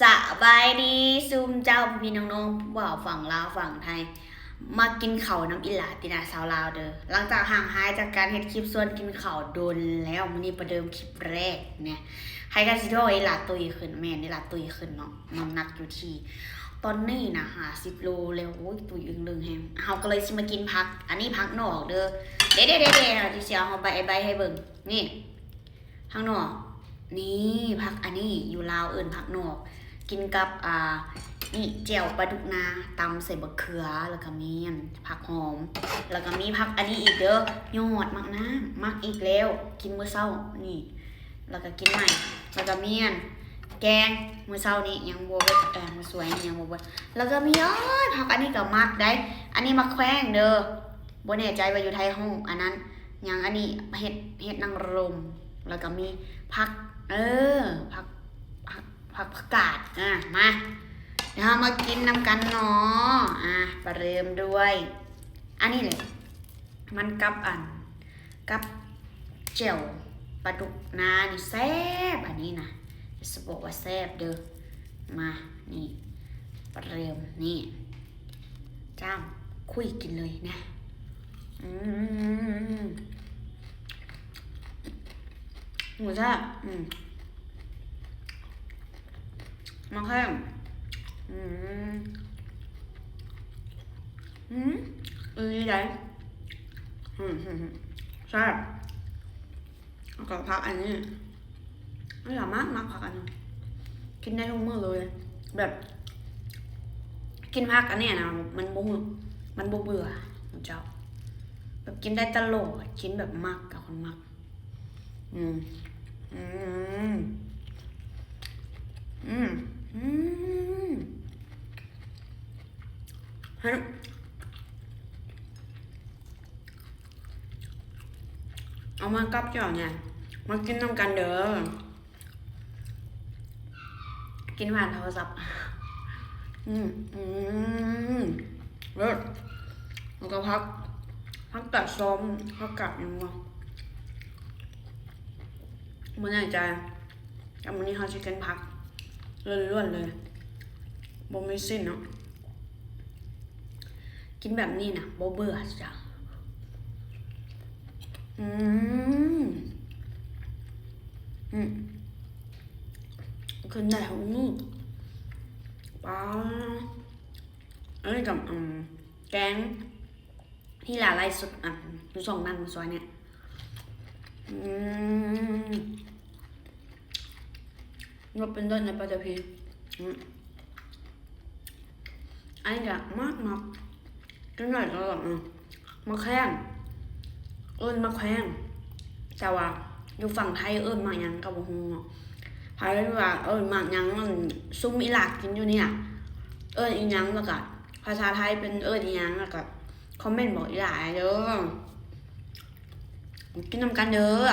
สบายดีซุมเจ้าพี่น้องๆว่าฝั่งลาวฝั่งไทยมากินข้าวน้ำอิหลาตินาสาวลาวเด้อหลังจากห่างหายจากการเฮ็ดคลิปส่วนกินข้าวโดนแล้วมื้อนี้ประเดิมคลิปแรกเนี่ยให้กันสิโทอิหลาตุยขึ้นแม่นอิหลาตุยขึ้นเนาะน้ำหนักอยู่ที่ตอนนี้นะ50โลแล้วโอ้ยตุยอึ้งลึงแฮงเฮาก็เลยสิมากินผักอันนี้ผักนอกเด้อเด้ๆๆๆที่สิเอาเฮาใบให้เบิ่งนี่ข้างนอกนี่ผักอันนี้อยู่ลาวเอิ้นผักนอก กินกับนี่แจ่วปลาดุกนาตำใส่บะเขือแล้วก็มีผักหอมแล้วก็มีผักอันนี้อีกเด้อยอดมักน้ำมักอีกแล้วกินมื้อเช้านี่แล้วก็กินใหม่แล้วก็มีแกงมื้อเช้านี้ยังบ่เบิดมื้อสวยยังบ่เบิดแล้วก็มีผักอันนี้ก็มักได้อันนี้มักแขวงเด้อบ่แน่ใจว่าอยู่ไทยห้องอันนั้นยังอันนี้เห็ดนางรมแล้วก็มีผักผัก ผักกาดมาเดี๋ยวมากินน้ำกันเนาะประเริ่มด้วยอันนี้เลยมันกับเจียวปลาดุกนานี่แซ่บอันนี้นะจะบอกว่าแซ่บเด้อมานี่ประเริ่มนี่จ้ามคุยกินเลยนะหมูจ้ามาแค่ได้ใช่แล้วก็พักอันนี้ไม่อยากมากพักอันนี้กินได้ทุกมื้อเลยแบบกินพักอันนี้นะมันบ่เบื่อเจ้าแบบกินได้ตลอดกินแบบมากกับคนมากเอามากับเจ้าเนี่ยมากินน้ำกันเด้อกินผ่านโทรศัพท์เลิศแล้วก็พักกัดซ้อมพักกัดยังวะมันใหญ่ใจแต่วันนี้เขาจะกินผักล้วนๆเลยบ่มีสิ้นเนาะกินแบบนี้นะบ่เบื่อจ้ะขึ้นได้ของนี่ปลาอันนี้กับแกงที่หลาไล่สุดดูสองนั่นซอยเนี่ยมันเป็นต้นในปัจจุบันอันนี้จะมากก็หน่อยก็แบบมะแข้งมะแข้งแต่ว่าอยู่ฝั่งไทยมายังกับบ่ฮู้ไทยว่ามายังซุ่มอีหลากกินอยู่เนี่ยอีหยังแล้วก็ภาษาไทยเป็นอีหยังแล้วก็คอมเมนต์บอกอีหลายเด้อกินนำกันเด้อ